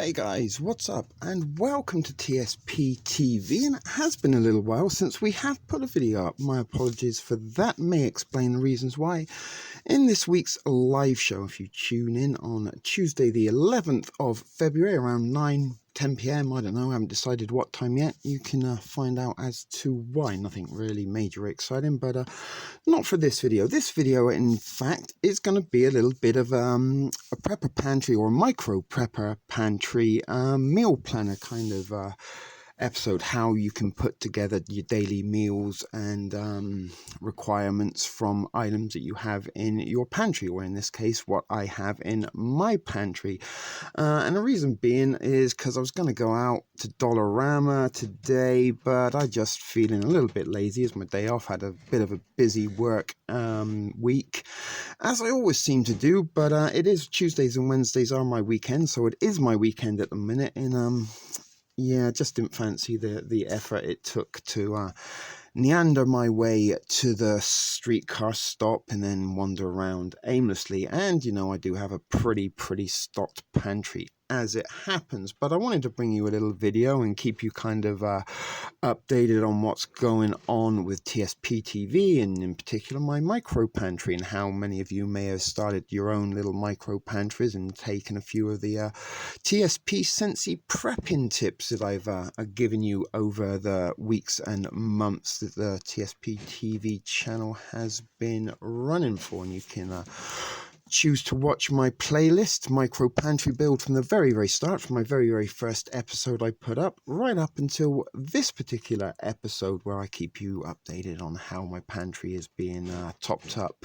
Hey guys, what's up and welcome to TSP TV. And it has been a little while since we have put a video up. My apologies for that, may explain the reasons why in this week's live show. If you tune in on Tuesday the 11th of February around 9-10 p.m, I don't know, I haven't decided what time yet, you can find out as to why. Nothing really major exciting, but not for this video. This video, in fact, is going to be a little bit of a prepper pantry or micro prepper pantry meal planner kind of episode. How you can put together your daily meals and requirements from items that you have in your pantry, or in this case, what I have in my pantry. And the reason being is because I was going to go out to Dollarama today, but I just feeling a little bit lazy as my day off. Had a bit of a busy work week, as I always seem to do, but it is Tuesdays and Wednesdays are my weekend, so it is my weekend at the minute. And yeah, just didn't fancy the effort it took to neander my way to the streetcar stop and then wander around aimlessly. And you know, I do have a pretty stocked pantry as it happens, but I wanted to bring you a little video and keep you kind of updated on what's going on with TSP TV, and in particular my micro pantry, and how many of you may have started your own little micro pantries and taken a few of the TSP Sensi prepping tips that I've given you over the weeks and months that the TSP TV channel has been running for. And you can choose to watch my playlist, Micro Pantry Build, from the very start, from my very first episode I put up, right up until this particular episode, where I keep you updated on how my pantry is being topped up,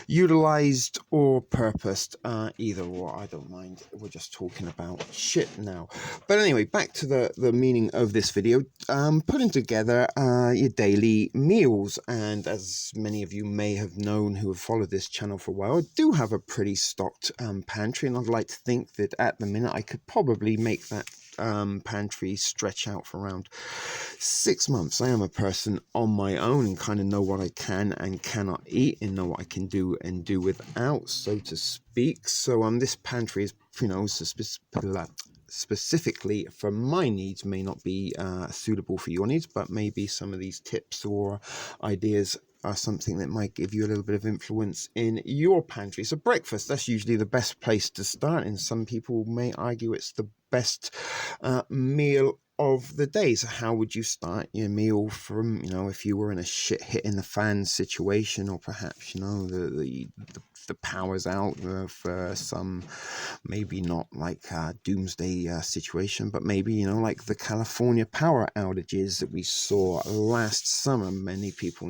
utilized, or purposed. Either or, I don't mind. We're just talking about shit now. But anyway, back to the meaning of this video. Putting together your daily meals. And as many of you may have known who have followed this channel for a while, I do have a pretty stocked pantry, and I'd like to think that at the minute I could probably make that pantry stretch out for around 6 months. I am a person on my own and kind of know what I can and cannot eat, and know what I can do and do without, so to speak. So this pantry is, you know, specifically for my needs, may not be suitable for your needs, but maybe some of these tips or ideas are something that might give you a little bit of influence in your pantry. So breakfast, that's usually the best place to start, and some people may argue it's the best meal of the day. So how would you start your meal from, you know, if you were in a shit hit in the fan situation, or perhaps, you know, the power's out for some, maybe not like a doomsday situation, but maybe, you know, like the California power outages that we saw last summer. Many people,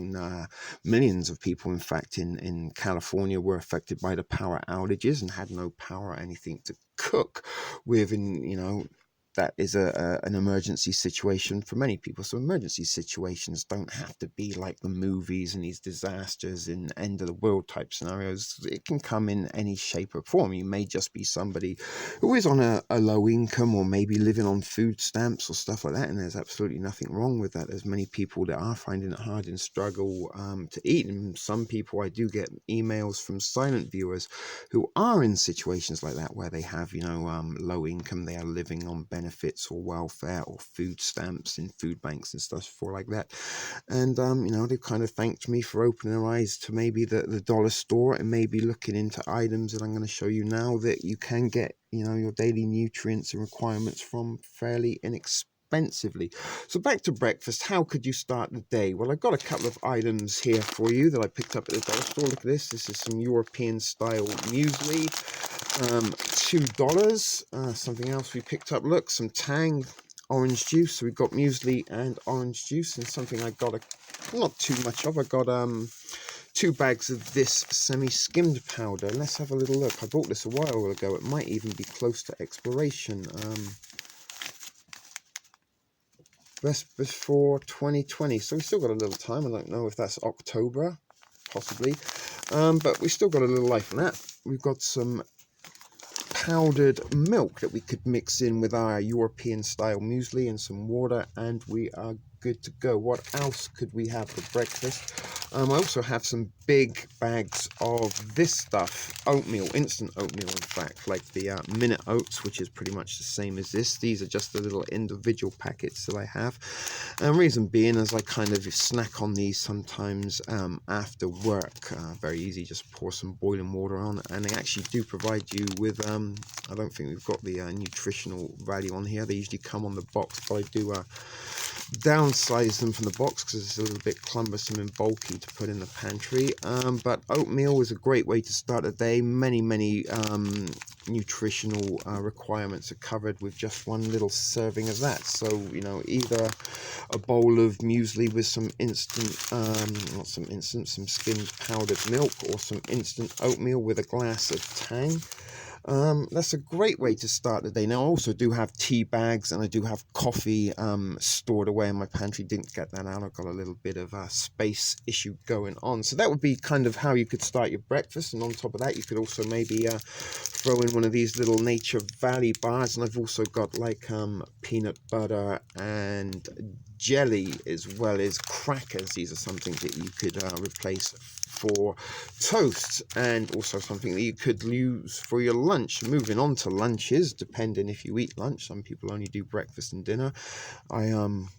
millions of people, in fact, in California were affected by the power outages and had no power or anything to cook with, and you know, that is an emergency situation for many people. So emergency situations don't have to be like the movies and these disasters and end of the world type scenarios. It can come in any shape or form. You may just be somebody who is on a low income, or maybe living on food stamps or stuff like that, and there's absolutely nothing wrong with that. There's many people that are finding it hard and struggle to eat, and some people, I do get emails from silent viewers who are in situations like that, where they have, you know, low income, they are living on benefits or welfare or food stamps in food banks and stuff for like that. And you know, they kind of thanked me for opening their eyes to maybe the dollar store, and maybe looking into items that I'm going to show you now that you can get, you know, your daily nutrients and requirements from fairly inexpensively. So back to breakfast. How could you start the day? Well, I've got a couple of items here for you that I picked up at the dollar store. Look at this. This is some European style muesli. $2. Something else we picked up, look, some Tang orange juice. So we've got muesli and orange juice. And something I got not too much of, I got 2 bags of this semi-skimmed powder. Let's have a little look. I bought this a while ago. It might even be close to expiration. Best before 2020, so we've still got a little time. I don't know if that's October, possibly, but we've still got a little life in that. We've got some powdered milk that we could mix in with our European style muesli and some water, and we are good to go. What else could we have for breakfast? I also have some big bags of this stuff, oatmeal, instant oatmeal in fact, like the Minute Oats, which is pretty much the same as this. These are just the little individual packets that I have. And reason being, as I kind of snack on these sometimes after work, very easy, just pour some boiling water on, and they actually do provide you with, I don't think we've got the nutritional value on here. They usually come on the box, but I do downsize them from the box because it's a little bit cumbersome and bulky to put in the pantry. But oatmeal is a great way to start a day. Many nutritional requirements are covered with just one little serving of that. So, you know, either a bowl of muesli with some instant, some skimmed powdered milk, or some instant oatmeal with a glass of tang. That's a great way to start the day. Now, I also do have tea bags, and I do have coffee stored away in my pantry. Didn't get that out. I've got a little bit of a space issue going on. So that would be kind of how you could start your breakfast. And on top of that, you could also maybe throw in one of these little Nature Valley bars. And I've also got like peanut butter and jelly, as well as crackers. These are something that you could replace for toast, and also something that you could use for your lunch. Moving on to lunches, depending if you eat lunch. Some people only do breakfast and dinner. I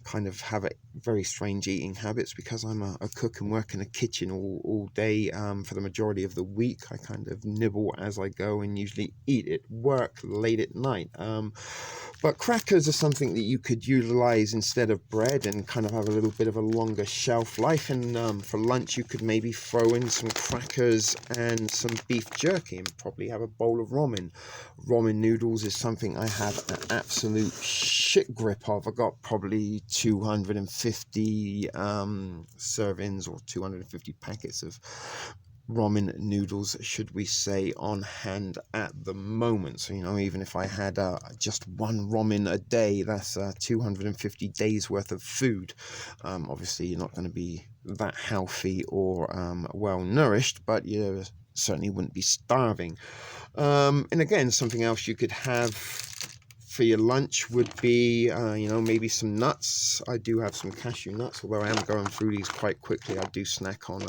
kind of have a very strange eating habits because I'm a cook and work in a kitchen all day for the majority of the week. I kind of nibble as I go and usually eat at work late at night. But crackers are something that you could utilize instead of bread and kind of have a little bit of a longer shelf life. And for lunch, you could maybe throw in some crackers and some beef jerky and probably have a bowl of ramen. Ramen noodles is something I have an absolute shit grip of. I got probably 250 servings or 250 packets of ramen noodles, should we say, on hand at the moment. So, you know, even if I had just one ramen a day, that's 250 days worth of food. Obviously, you're not going to be that healthy or well nourished, but you certainly wouldn't be starving. And again, something else you could have for your lunch would be, you know, maybe some nuts. I do have some cashew nuts, although I am going through these quite quickly. I do snack on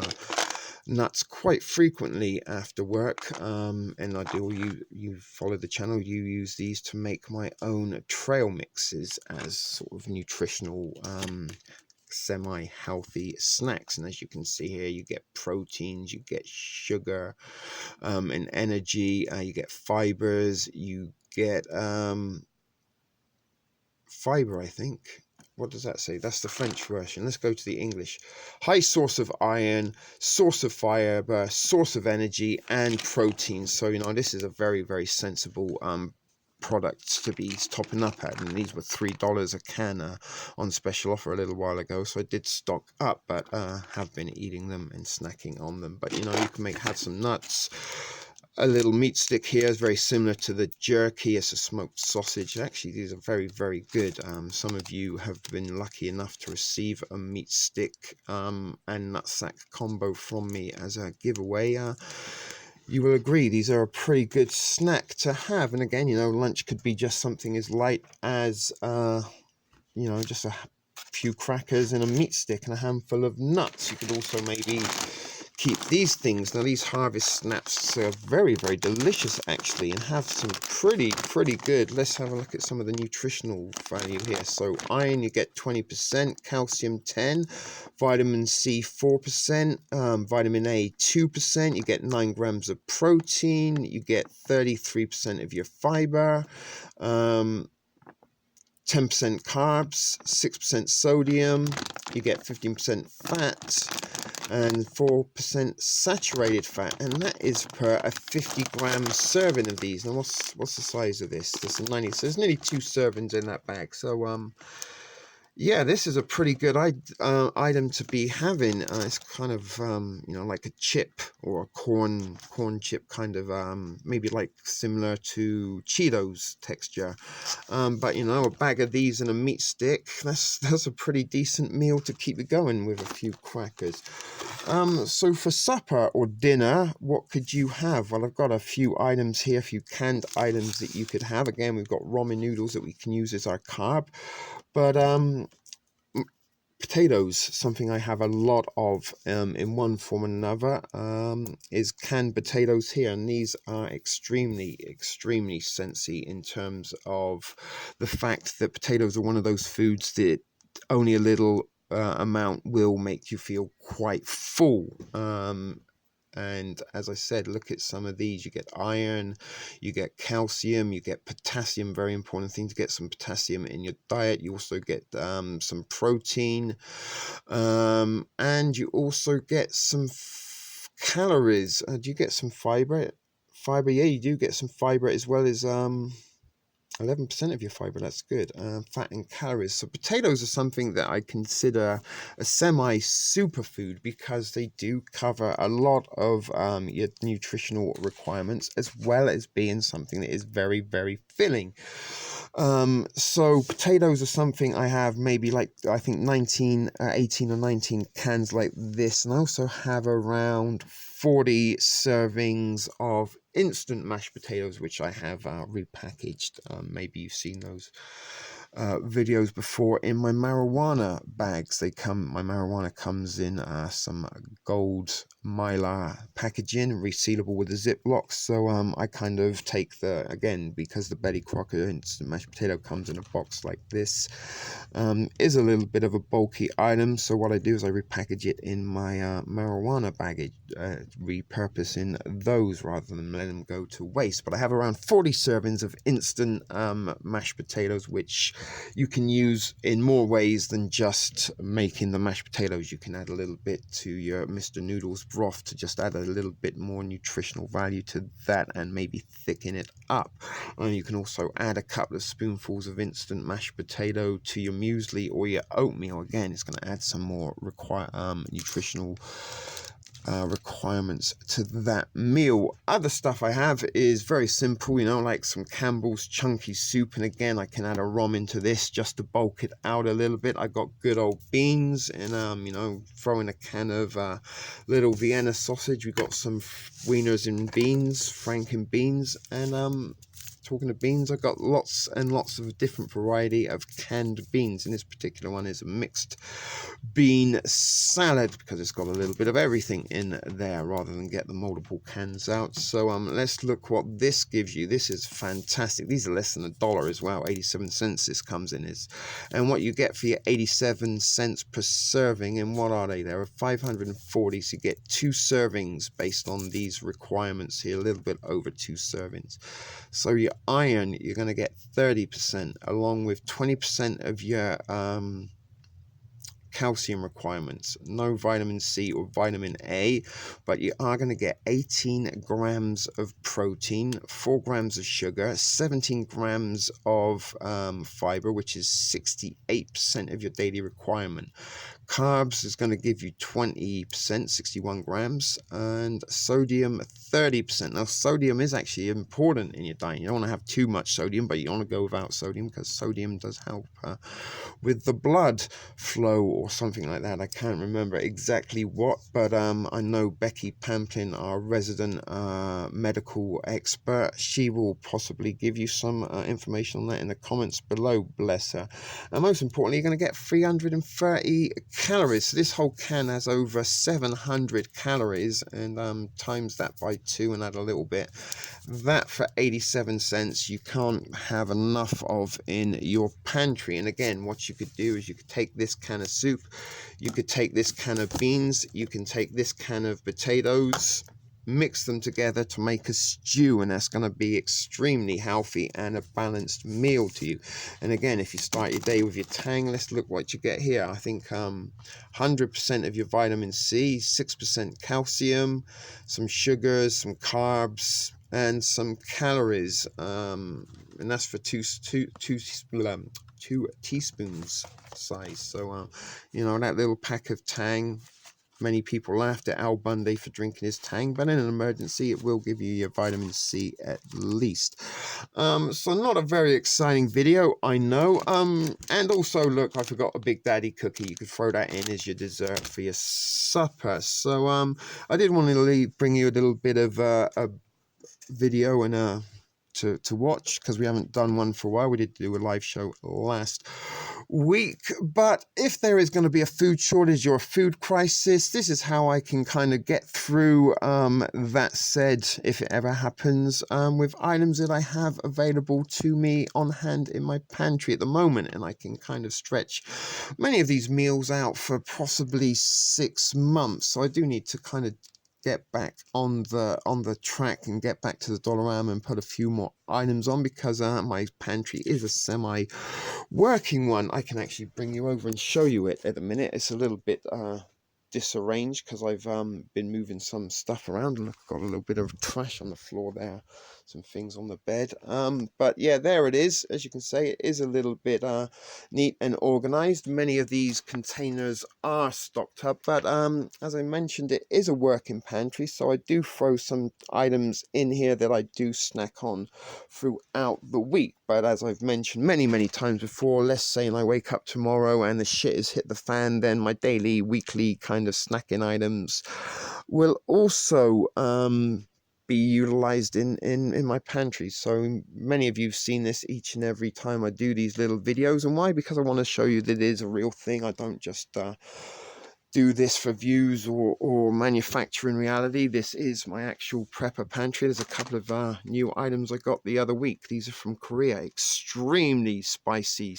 nuts quite frequently after work, and I do, you follow the channel, you use these to make my own trail mixes as sort of nutritional semi-healthy snacks. And as you can see here, you get proteins, you get sugar and energy, you get fibers, you get fiber, I think. What does that say? That's the French version. Let's go to the English. High source of iron, source of fiber, source of energy, and protein. So, you know, this is a very sensible product to be topping up at. And these were $3 a can on special offer a little while ago. So I did stock up, but have been eating them and snacking on them. But, you know, you can have some nuts. A little meat stick here is very similar to the jerky. It's a smoked sausage. Actually, these are very good. Some of you have been lucky enough to receive a meat stick and nutsack combo from me as a giveaway. You will agree these are a pretty good snack to have. And again, you know, lunch could be just something as light as you know, just a few crackers and a meat stick and a handful of nuts. You could also maybe keep these things. Now, these harvest snaps are very delicious actually, and have some pretty good. Let's have a look at some of the nutritional value here. So iron, you get 20%, calcium 10, vitamin C 4%, vitamin A 2%, you get 9 grams of protein, you get 33% of your fiber, 10% carbs, 6% sodium, you get 15% fat, and 4% saturated fat, and that is per a 50-gram serving of these. Now, what's the size of this? This is 90, so there's nearly 2 servings in that bag. So yeah, this is a pretty good item to be having. It's kind of you know, like a chip or a corn chip kind of, maybe like similar to Cheetos texture. But you know, a bag of these and a meat stick, that's a pretty decent meal to keep you going with a few crackers. So for supper or dinner, what could you have? Well, I've got a few items here, a few canned items that you could have. Again, we've got ramen noodles that we can use as our carb. But Potatoes, something I have a lot of in one form or another, is canned potatoes here, and these are extremely sensy in terms of the fact that potatoes are one of those foods that only a little amount will make you feel quite full. And as I said, look at some of these. You get iron, you get calcium, you get potassium. Very important thing to get some potassium in your diet. You also get some protein, and you also get some calories. Do you get some fiber? Fiber, yeah, you do get some fiber as well as 11% of your fiber. That's good. Fat and calories. So potatoes are something that I consider a semi superfood because they do cover a lot of your nutritional requirements, as well as being something that is very filling. So potatoes are something I have maybe like, I think 18 or 19 cans like this, and I also have around 40 servings of instant mashed potatoes, which I have repackaged. Maybe you've seen those videos before in my marijuana bags. My marijuana comes in some gold mylar packaging, resealable with a ziplock. So I kind of take again, because the Betty Crocker instant mashed potato comes in a box like this, is a little bit of a bulky item. So what I do is I repackage it in my marijuana baggage, repurposing those rather than letting them go to waste. But I have around 40 servings of instant mashed potatoes, which you can use in more ways than just making the mashed potatoes. You can add a little bit to your Mr. Noodles broth to just add a little bit more nutritional value to that and maybe thicken it up. You can also add a couple of spoonfuls of instant mashed potato to your muesli or your oatmeal. Again, it's going to add some more nutritional requirements to that meal. Other stuff I have is very simple, like some Campbell's chunky soup, and again I can add a ROM into this just to bulk it out a little bit. I got good old beans, and throw in a can of little Vienna sausage. We got some wieners and beans, Franken beans, and talking of beans, I've got lots and lots of different variety of canned beans, and this particular one is a mixed bean salad because it's got a little bit of everything in there rather than get the multiple cans out. So let's look what this gives you. This is fantastic. These are less than $1 as well. 87 cents this comes in is, and what you get for your 87 cents per serving, and what are they? There are 540, so you get 2 servings based on these requirements here, a little bit over 2 servings. So your iron, you're going to get 30% along with 20% of your calcium requirements. No vitamin C or vitamin A, but you are going to get 18 grams of protein, 4 grams of sugar, 17 grams of fiber, which is 68% of your daily requirement. Carbs is going to give you 20%, 61 grams, and sodium 30%. Now, sodium is actually important in your diet. You don't want to have too much sodium, but you don't want to go without sodium because sodium does help with the blood flow or something like that. I can't remember exactly what, but I know Becky Pamplin, our resident medical expert, she will possibly give you some information on that in the comments below, bless her. And most importantly, you're going to get 330 calories. So this whole can has over 700 calories, and times that by 2 and add a little bit. That for 87 cents you can't have enough of in your pantry. And again, what you could do is you could take this can of soup, you could take this can of beans, you can take this can of potatoes, mix them together to make a stew, and that's going to be extremely healthy and a balanced meal to you. And again, if you start your day with your tang, let's look what you get here. I think 100% of your vitamin C, 6% calcium, some sugars, some carbs, and some calories, and that's for two teaspoons size. So that little pack of tang, many people laughed at Al Bundy for drinking his tang, but in an emergency it will give you your vitamin C at least. So not a very exciting video, I know. And also, look, I forgot a Big Daddy cookie. You could throw that in as your dessert for your supper. So I did want to bring you a little bit of a video and to watch, because we haven't done one for a while. We did do a live show last week. But if there is going to be a food shortage or a food crisis, this is how I can kind of get through that said, if it ever happens, with items that I have available to me on hand in my pantry at the moment. And I can kind of stretch many of these meals out for possibly 6 months. So I do need to kind of get back on the track and get back to the Dollarama and put a few more items on, because my pantry is a semi working one. I can actually bring you over and show you it at the minute. It's a little bit disarranged because I've been moving some stuff around, and I've got a little bit of trash on the floor there, some things on the bed, but yeah, there it is. As you can see, it is a little bit neat and organized. Many of these containers are stocked up, but as I mentioned, it is a working pantry, so I do throw some items in here that I do snack on throughout the week. But as I've mentioned many times before, let's say I wake up tomorrow and the shit has hit the fan, then my daily, weekly kind of snacking items will also be utilized in my pantry. So many of you have seen this each and every time I do these little videos. And why? Because I want to show you that it is a real thing. I don't just do this for views or manufacture in reality. This is my actual prepper pantry. There's a couple of new items I got the other week. These are from Korea. Extremely spicy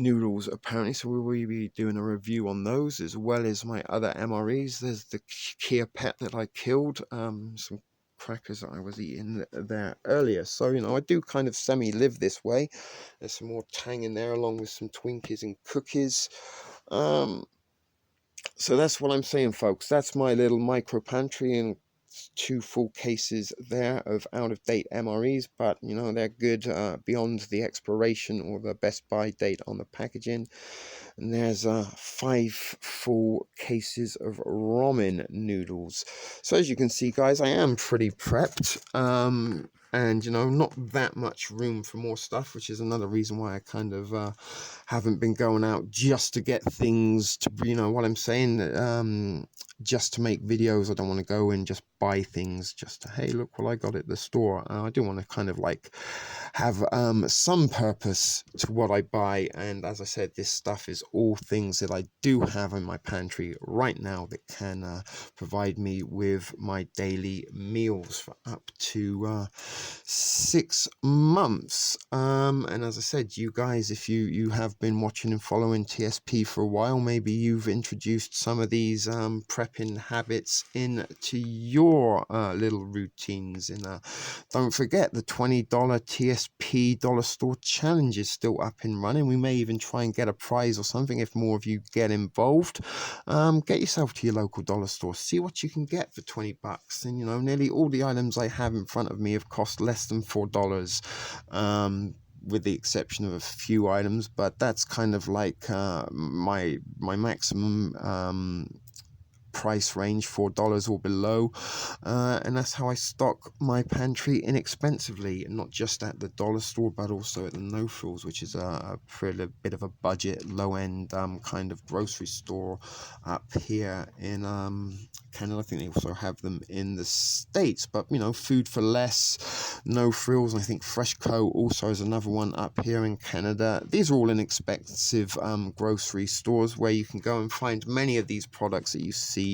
noodles apparently, so we will be doing a review on those, as well as my other MREs. There's the Kia Pet that I killed, some crackers that I was eating there earlier. So I do kind of semi live this way. There's some more tang in there, along with some Twinkies and cookies. So that's what I'm saying, folks. That's my little micro pantry, and 2 full cases there of out-of-date MREs, but they're good beyond the expiration or the best by date on the packaging. And there's 5 full cases of ramen noodles. So as you can see, guys, I am pretty prepped, and not that much room for more stuff, which is another reason why I kind of haven't been going out just to get things to, what I'm saying, just to make videos. I don't want to go and just buy things just to, hey, look what I got at the store. I do want to kind of like have some purpose to what I buy. And as I said, this stuff is all things that I do have in my pantry right now that can provide me with my daily meals for up to 6 months. And as I said, you guys, if you have been watching and following TSP for a while, maybe you've introduced some of these prepping habits into your little routines. And don't forget, the $20 TSP dollar store challenge is still up and running. We may even try and get a prize or something if more of you get involved. Get yourself to your local dollar store, see what you can get for $20. And nearly all the items I have in front of me have cost less than $4, with the exception of a few items, but that's kind of like my maximum price range, $4 or below, and that's how I stock my pantry inexpensively, and not just at the dollar store but also at the No Frills, which is a pretty bit of a budget, low-end kind of grocery store up here in Canada. I think they also have them in the States, but food for less, No Frills, and I think Fresh Co also is another one up here in Canada. These are all inexpensive grocery stores where you can go and find many of these products that you see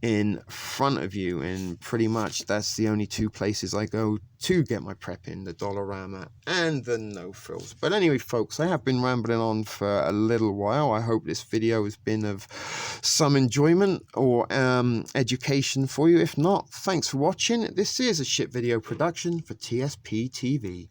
in front of you, and pretty much that's the only 2 places I go to get my prep in, the Dollarama and the No Frills. But anyway, folks, I have been rambling on for a little while. I hope this video has been of some enjoyment or education for you. If not, thanks for watching. This is a shit video production for TSP TV.